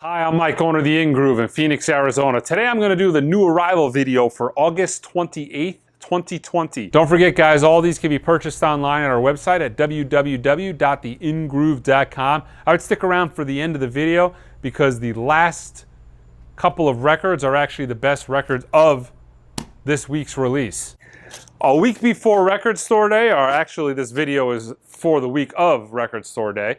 Hi, I'm Mike, owner of the In Groove in Phoenix, Arizona. Today I'm going to do the new arrival video for August 28th, 2020. Don't forget, guys, all these can be purchased online at our website at www.theingroove.com. I would stick around for the end of the video because the last couple of records are actually the best records of this week's release. A week before Record Store Day, or actually this video is for the week of Record Store Day.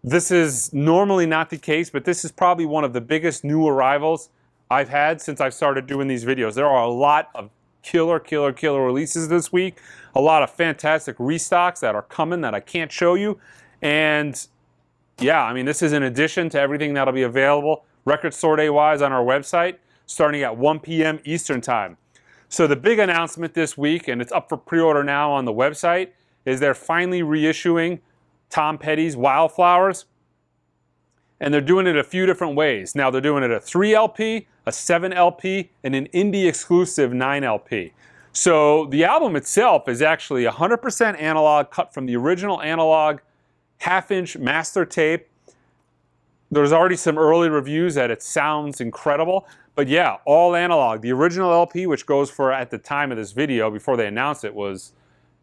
This is normally not the case, but this is probably one of the biggest new arrivals I've had since I've started doing these videos. There are a lot of killer releases this week. A lot of fantastic restocks that are coming that I can't show you. And yeah, I mean, this is in addition to everything that'll be available Record Store Day wise on our website starting at 1 p.m. Eastern Time. So the big announcement this week, and it's up for pre-order now on the website, is they're finally reissuing Tom Petty's Wildflowers, and they're doing it a few different ways. Now they're doing it a 3 LP, a 7 LP, and an indie exclusive 9 LP. So the album itself is actually 100% analog, cut from the original analog half-inch master tape. There's already some early reviews that it sounds incredible, but yeah, all analog. The original LP, which goes for, at the time of this video, before they announced it, was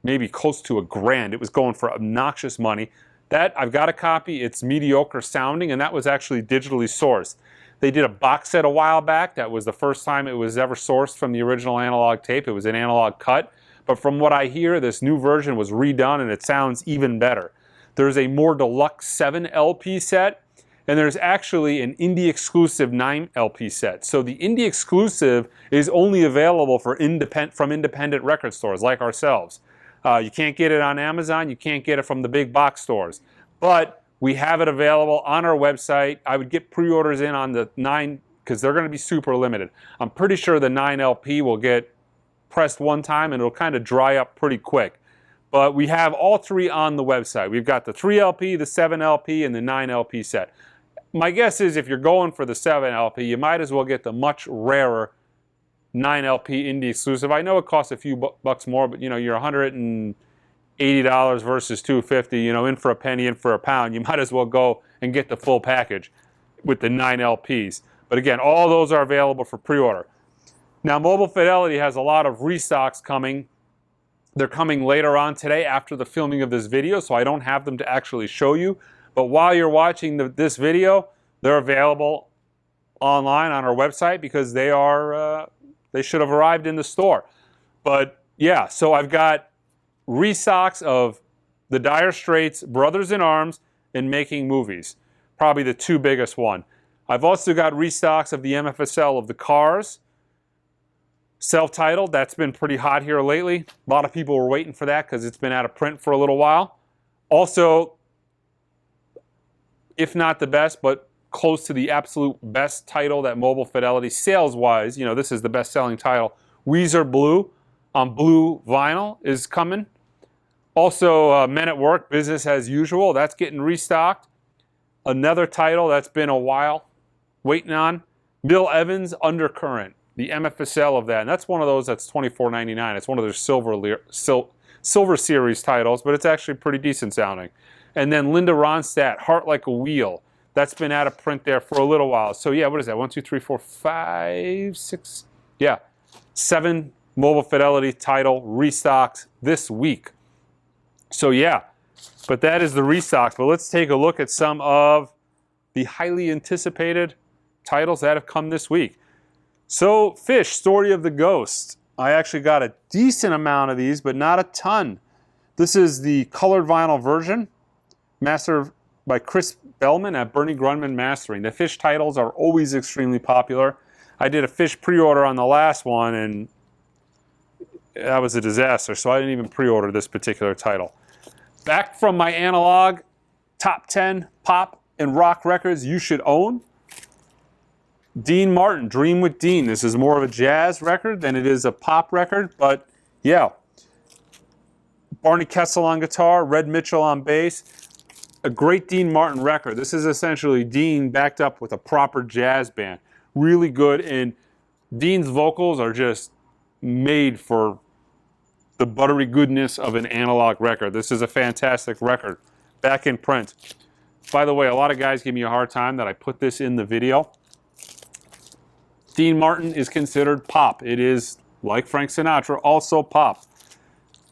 maybe close to $1,000. It was going for obnoxious money. That, I've got a copy. It's mediocre sounding, and that was actually digitally sourced. They did a box set a while back. That was the first time it was ever sourced from the original analog tape. It was an analog cut. But from what I hear, this new version was redone, and it sounds even better. There's a more deluxe 7 LP set, and there's actually an indie exclusive 9 LP set. So the indie exclusive is only available for from independent record stores like ourselves. You can't get it on Amazon. You can't get it from the big box stores. But we have it available on our website. I would get pre-orders in on the 9 because they're going to be super limited. I'm pretty sure the 9 LP will get pressed one time and it'll kind of dry up pretty quick. But we have all three on the website. We've got the 3 LP, the 7 LP, and the 9 LP set. My guess is if you're going for the 7 LP, you might as well get the much rarer 9 LP indie exclusive. I know it costs a few bucks more, but you know, you're $180 versus $250, you know, in for a penny, in for a pound. You might as well go and get the full package with the 9 LPs. But again, all those are available for pre-order. Now, Mobile Fidelity has a lot of restocks coming. They're coming later on today after the filming of this video, so I don't have them to actually show you. But while you're watching this video, they're available online on our website because they are they should have arrived in the store. But yeah, so I've got restocks of the Dire Straits, Brothers in Arms, and Making Movies. Probably the two biggest one. I've also got restocks of the MFSL of the Cars. Self-titled, that's been pretty hot here lately. A lot of people were waiting for that because it's been out of print for a little while. Also, if not the best, but close to the absolute best title that Mobile Fidelity, sales-wise, you know, this is the best-selling title. Weezer Blue on blue vinyl is coming. Also, Men at Work, Business as Usual, that's getting restocked. Another title that's been a while waiting on, Bill Evans' Undercurrent, the MFSL of that. And that's one of those that's $24.99. It's one of their Silver Series titles, but it's actually pretty decent sounding. And then Linda Ronstadt, Heart Like a Wheel. That's been out of print there for a little while. So yeah, what is that? 1, 2, 3, 4, 5, 6. Yeah, 7 Mobile Fidelity title restocks this week. So yeah, but that is the restock. But let's take a look at some of the highly anticipated titles that have come this week. So Phish, Story of the Ghost. I actually got a decent amount of these, but not a ton. This is the colored vinyl version, mastered by Chris Bellman at Bernie Grunman Mastering. The Phish titles are always extremely popular. I did a Phish pre-order on the last one, and that was a disaster, so I didn't even pre-order this particular title. Back from my analog top 10 pop and rock records you should own. Dean Martin, Dream with Dean. This is more of a jazz record than it is a pop record, but yeah. Barney Kessel on guitar, Red Mitchell on bass. A great Dean Martin record. This is essentially Dean backed up with a proper jazz band. Really good, and Dean's vocals are just made for the buttery goodness of an analog record. This is a fantastic record. Back in print. By the way, a lot of guys give me a hard time that I put this in the video. Dean Martin is considered pop. It is, like Frank Sinatra, also pop.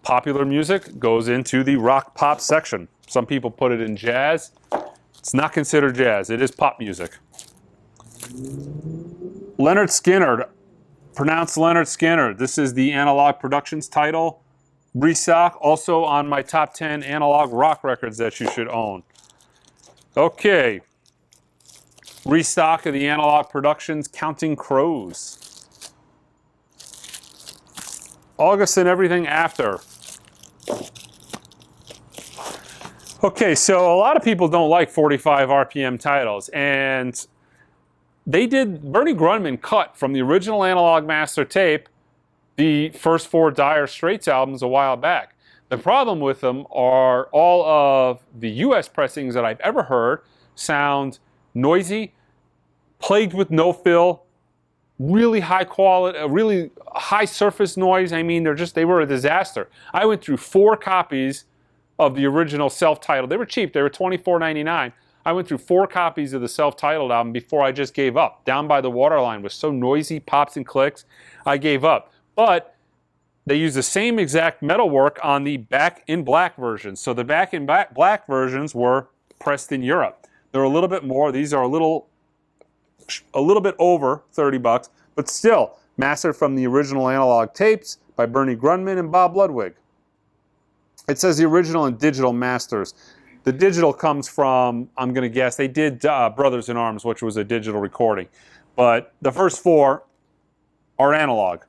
Popular music goes into the rock pop section. Some people put it in jazz. It's not considered jazz. It is pop music. Leonard Skinner, pronounced Leonard Skinner. This is the Analog Productions title. Restock, also on my top 10 analog rock records that you should own. Okay. Restock of the Analog Productions, Counting Crows. August and Everything After. Okay, so a lot of people don't like 45 RPM titles, and Bernie Grundman cut from the original Analog Master tape the first 4 Dire Straits albums a while back. The problem with them are all of the US pressings that I've ever heard sound noisy, plagued with no fill, really high quality, really high surface noise. I mean, they were a disaster. I went through 4 copies of the original self-titled. They were cheap. They were $24.99. I went through 4 copies of the self-titled album before I just gave up. Down by the Waterline was so noisy, pops and clicks, I gave up. But they use the same exact metalwork on the Back in Black versions. So the Back in Black versions were pressed in Europe. They're a little bit more. These are a little bit over 30 bucks, but still mastered from the original analog tapes by Bernie Grundman and Bob Ludwig. It says the original and digital masters. The digital comes from, I'm going to guess, they did Brothers in Arms, which was a digital recording. But the first 4 are analog.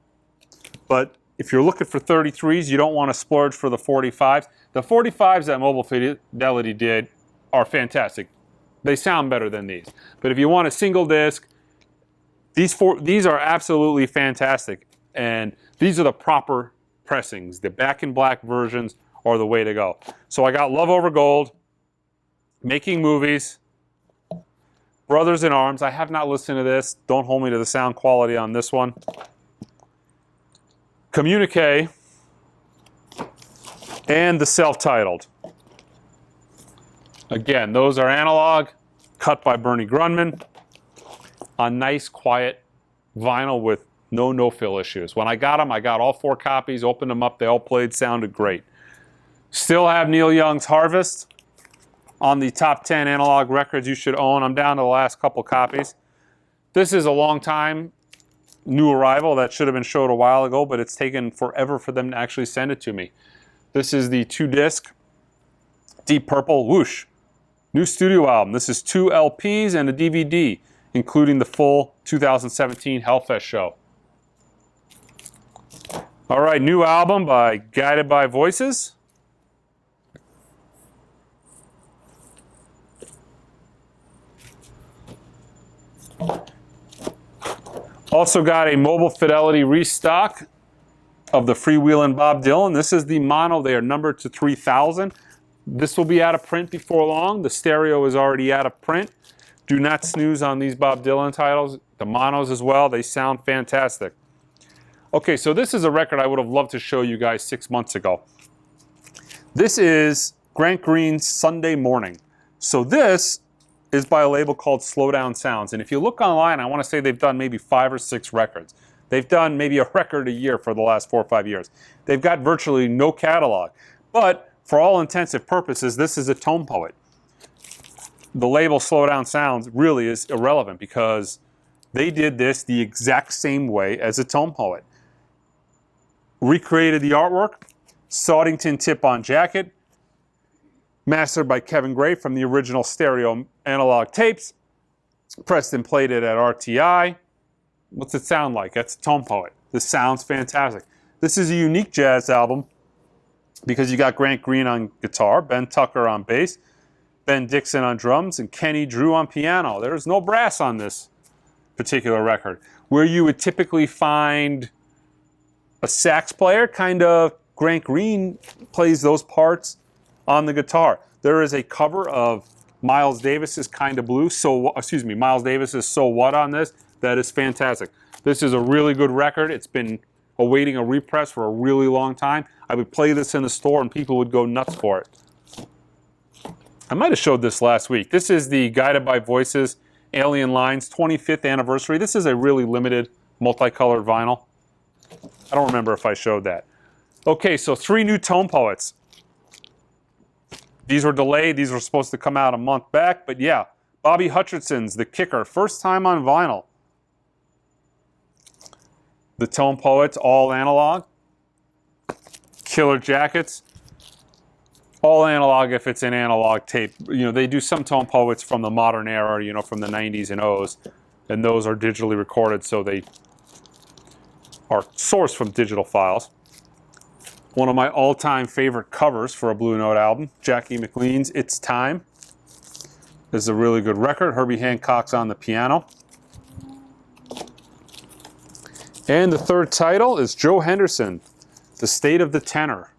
But if you're looking for 33s, you don't want to splurge for the 45s. The 45s that Mobile Fidelity did are fantastic. They sound better than these. But if you want a single disc, these are absolutely fantastic. And these are the proper pressings. The Back in Black versions are the way to go. So I got Love Over Gold, Making Movies, Brothers in Arms. I have not listened to this. Don't hold me to the sound quality on this one. Communique, and the self-titled. Again, those are analog, cut by Bernie Grundman, on nice, quiet vinyl with no no-fill issues. When I got them, I got all 4 copies, opened them up, they all played, sounded great. Still have Neil Young's Harvest on the top 10 analog records you should own. I'm down to the last couple copies. This is a long time new arrival that should have been showed a while ago, but it's taken forever for them to actually send it to me. This is the 2-disc Deep Purple Whoosh new studio album. This is 2 LPs and a DVD, including the full 2017 Hellfest show. All right, new album by Guided by Voices. Also got a Mobile Fidelity restock of the Freewheelin' Bob Dylan. This is the mono. They are numbered to 3000. This will be out of print before long. The stereo is already out of print. Do not snooze on these Bob Dylan titles. The monos as well. They sound fantastic. Okay, so this is a record I would have loved to show you guys 6 months ago. This is Grant Green's Sunday Morning. So this is by a label called Slow Down Sounds. And if you look online, I want to say they've done maybe 5 or 6 records. They've done maybe a record a year for the last 4 or 5 years. They've got virtually no catalog. But for all intensive purposes, this is a tone poet. The label Slow Down Sounds really is irrelevant because they did this the exact same way as a tone poet. Recreated the artwork, Sawdington tip-on jacket, mastered by Kevin Gray from the original stereo analog tapes, pressed and plated at RTI. What's it sound like? That's a tone poet. This sounds fantastic. This is a unique jazz album because you got Grant Green on guitar, Ben Tucker on bass, Ben Dixon on drums, and Kenny Drew on piano. There's no brass on this particular record. Where you would typically find a sax player, kind of Grant Green plays those parts on the guitar. There is a cover of Miles Davis's Kinda Blue, Miles Davis's So What on this. That is fantastic. This is a really good record. It's been awaiting a repress for a really long time. I would play this in the store and people would go nuts for it. I might have showed this last week. This is the Guided by Voices Alien Lines 25th anniversary. This is a really limited multicolored vinyl. I don't remember if I showed that. Okay, so 3 new Tone Poets. These were delayed. These were supposed to come out a month back, but yeah. Bobby Hutcherson's The Kicker, first time on vinyl. The Tone Poets, all analog. Killer Jackets. All analog if it's an analog tape. You know, they do some Tone Poets from the modern era, you know, from the 90s and O's, and those are digitally recorded, so they are sourced from digital files. One of my all-time favorite covers for a Blue Note album, Jackie McLean's It's Time. This is a really good record. Herbie Hancock's on the piano. And the third title is Joe Henderson, The State of the Tenor.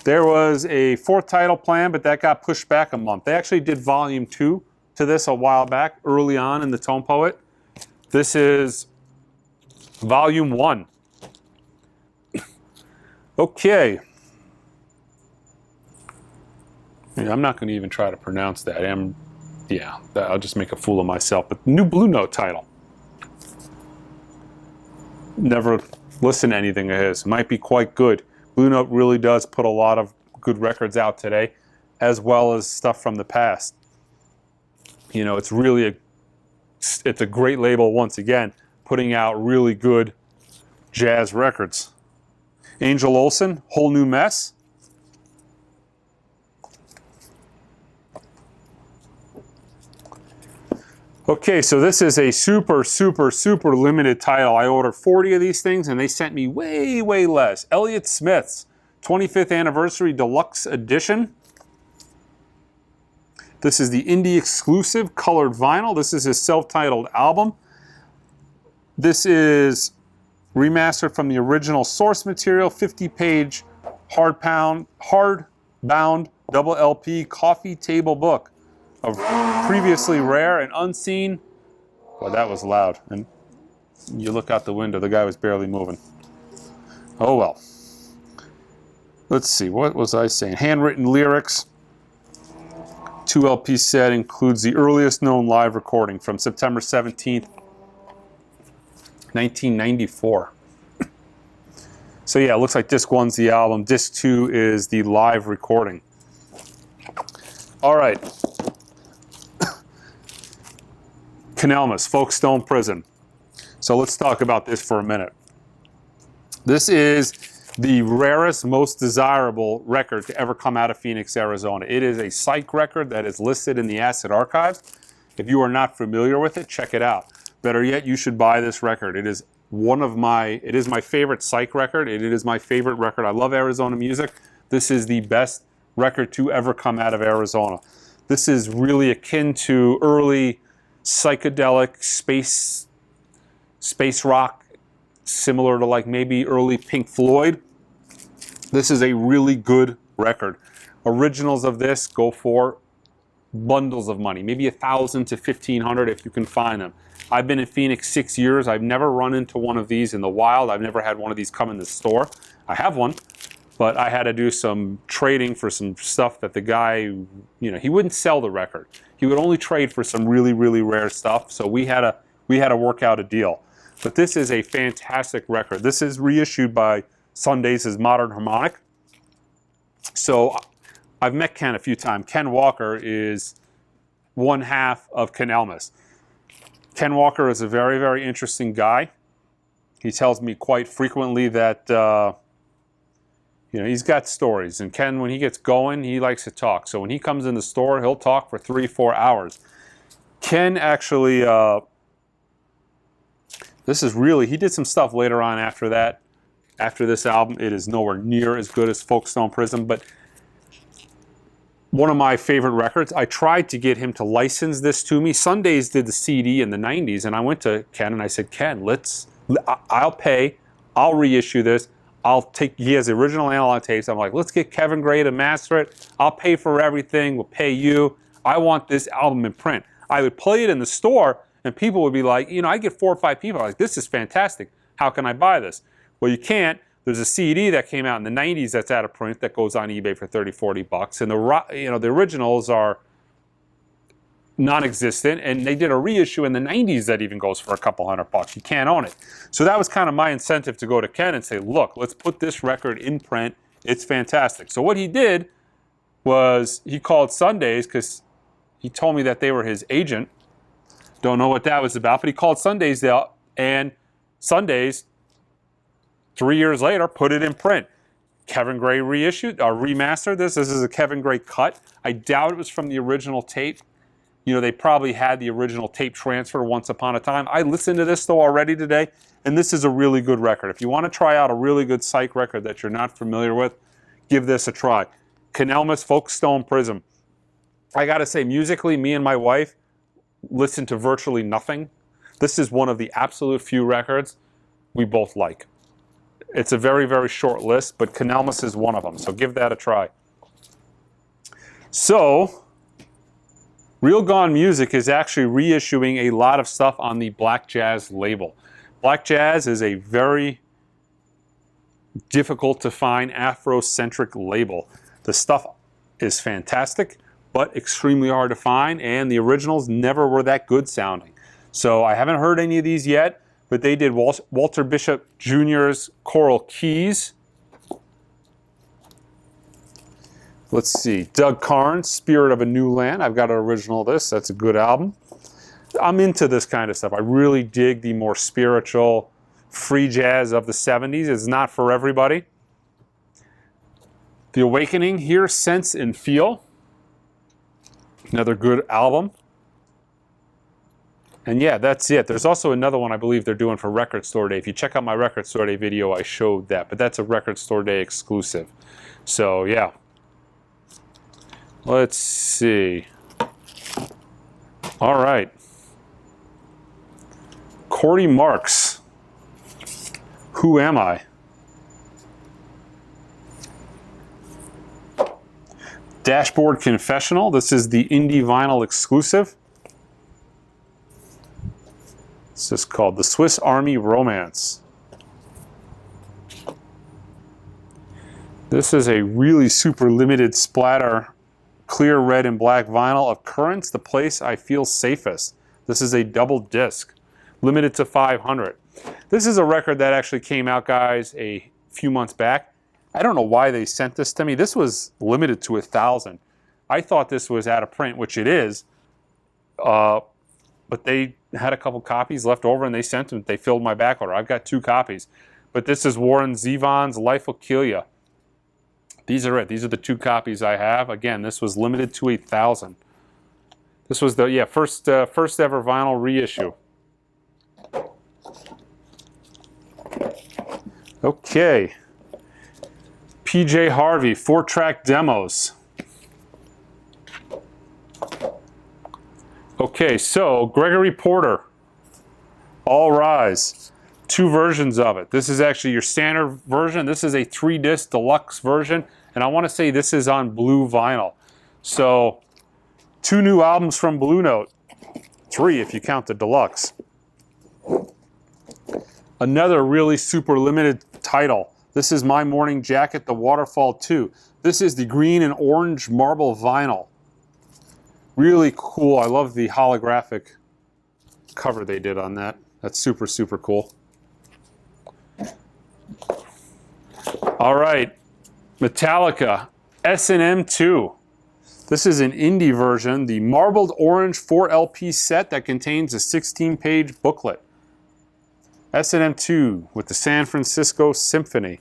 There was a 4th title planned, but that got pushed back a month. They actually did volume 2 to this a while back, early on in the Tone Poet. This is volume 1. Okay. Yeah, I'm not going to even try to pronounce that. I'll just make a fool of myself. But new Blue Note title. Never listened to anything of his. Might be quite good. Blue Note really does put a lot of good records out today, as well as stuff from the past. You know, it's really it's a great label once again, putting out really good jazz records. Angel Olsen, Whole New Mess. Okay, so this is a super, super, super limited title. I ordered 40 of these things and they sent me way, way less. Elliott Smith's 25th Anniversary Deluxe Edition. This is the indie exclusive colored vinyl. This is his self-titled album. This is remastered from the original source material, 50-page hardbound double LP coffee table book of previously rare and unseen. Well, that was loud. And you look out the window, the guy was barely moving. Oh well. Let's see, what was I saying? Handwritten lyrics. 2 LP set includes the earliest known live recording from September 17th, 1994. So yeah, it looks like disc 1's the album. Disc 2 is the live recording. All right. Canelmus, Folkestone Prison. So let's talk about this for a minute. This is the rarest, most desirable record to ever come out of Phoenix, Arizona. It is a Psych record that is listed in the Acid Archive. If you are not familiar with it, check it out. Better yet, you should buy this record. It is my favorite Psych record. It is my favorite record. I love Arizona music. This is the best record to ever come out of Arizona. This is really akin to early psychedelic space rock, similar to like maybe early Pink Floyd. This is a really good record. Originals of this go for bundles of money, maybe $1,000 to $1,500 if you can find them. I've been in Phoenix 6 years. I've never run into one of these in the wild. I've never had one of these come in the store. I have one, but I had to do some trading for some stuff that the guy, you know, he wouldn't sell the record. He would only trade for some really, really rare stuff. So we had to work out a deal. But this is a fantastic record. This is reissued by Sundays' Modern Harmonic. So I've met Ken a few times. Ken Walker is one half of Canelmus. Ken Walker is a very, very interesting guy. He tells me quite frequently that he's got stories. And Ken, when he gets going, he likes to talk. So when he comes in the store, he'll talk for 3-4 hours. Ken actually, he did some stuff later on after that. After this album, it is nowhere near as good as Folkestone Prison, but one of my favorite records. I tried to get him to license this to me. Sundays did the CD in the 90s, and I went to Ken and I said, Ken, I'll pay, I'll reissue this. He has the original analog tapes. I'm like, let's get Kevin Gray to master it. I'll pay for everything. We'll pay you. I want this album in print. I would play it in the store, and people would be like, I get 4 or 5 people like, this is fantastic. How can I buy this? Well, you can't, There's a CD that came out in the 90s that's out of print that goes on eBay for 30, 40 bucks. And the originals are non-existent, and they did a reissue in the 90s that even goes for a couple $100. You can't own it. So that was kind of my incentive to go to Ken and say, look, let's put this record in print. It's fantastic. So what he did was he called Sundays, because he told me that they were his agent. Don't know what that was about, but he called Sundays there, and Sundays, 3 years later, put it in print. Kevin Gray reissued, or remastered this. This is a Kevin Gray cut. I doubt it was from the original tape. You know, they probably had the original tape transfer once upon a time. I listened to this, though, already today, and this is a really good record. If you want to try out a really good Psych record that you're not familiar with, give this a try. Canelmus, Folkestone Prism. I got to say, musically, me and my wife listen to virtually nothing. This is one of the absolute few records we both like. It's a very, very short list, but Canelmus is one of them, so give that a try. So, Real Gone Music is actually reissuing a lot of stuff on the Black Jazz label. Black Jazz is a very difficult to find Afrocentric label. The stuff is fantastic, but extremely hard to find, and the originals never were that good sounding. So I haven't heard any of these yet, but they did Walter Bishop Jr.'s Choral Keys. Let's see, Doug Carnes, Spirit of a New Land. I've got an original of this. That's a good album. I'm into this kind of stuff. I really dig the more spiritual, free jazz of the 70s. It's not for everybody. The Awakening, Hear, Sense, and Feel. Another good album. And yeah, that's it. There's also another one I believe they're doing for Record Store Day. If you check out my Record Store Day video, I showed that. But that's a Record Store Day exclusive. So yeah. Let's see. All right. Cordy Marks. Who Am I? Dashboard Confessional. This is the indie vinyl exclusive. This is called The Swiss Army Romance. This is a really super limited splatter, clear red and black vinyl of Currents, The Place I Feel Safest. This is a double disc, limited to 500. This is a record that actually came out, guys, a few months back. I don't know why they sent this to me. This was limited to 1,000. I thought this was out of print, which it is, but they had a couple copies left over and they sent them. They filled my back order. I've got 2 copies. But this is Warren Zevon's Life Will Kill Ya. These are it. These are the 2 copies I have. Again, this was limited to 1,000. This was the first ever vinyl reissue. Okay. PJ Harvey, 4-track demos. Okay, so Gregory Porter, All Rise. 2 versions of it. This is actually your standard version. This is a 3-disc deluxe version, and I want to say this is on blue vinyl. So 2 new albums from Blue Note. 3 if you count the deluxe. Another really super limited title. This is My Morning Jacket, The Waterfall 2. This is the green and orange marble vinyl. Really cool. I love the holographic cover they did on that. That's super, super cool. All right, Metallica, S&M 2. This is an indie version, the marbled orange 4 LP set that contains a 16-page booklet. S&M 2 with the San Francisco Symphony.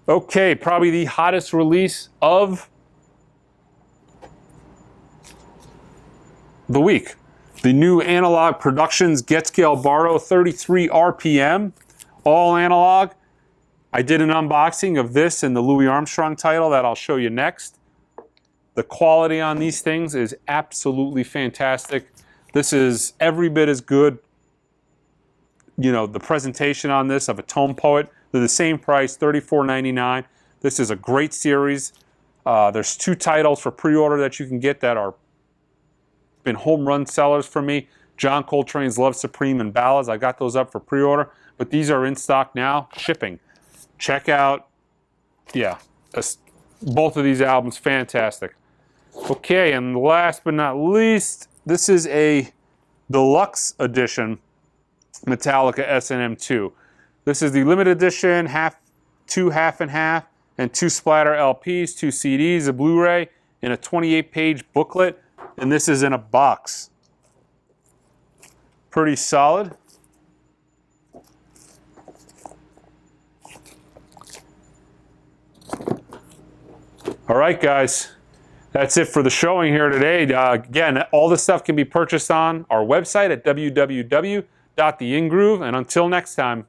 Okay, probably the hottest release of the week. The new Analog Productions Get Scale Borrow 33 RPM, all analog. I did an unboxing of this and the Louis Armstrong title that I'll show you next. The quality on these things is absolutely fantastic. This is every bit as good. You know, the presentation on this of a Tone Poet, they're the same price, $34.99. This is a great series. There's 2 titles for pre-order that you can get that are been home run sellers for me. John Coltrane's Love Supreme and Ballads. I got those up for pre-order, but these are in stock now, shipping. check out, yeah, both of these albums, fantastic. Okay, and last but not least, this is a deluxe edition Metallica S&M 2. This is the limited edition, two half and half, and 2 splatter LPs, 2 CDs, a Blu-ray, and a 28-page booklet. And this is in a box. Pretty solid. All right, guys. That's it for the showing here today. Again, all this stuff can be purchased on our website at www.theingroove. And until next time,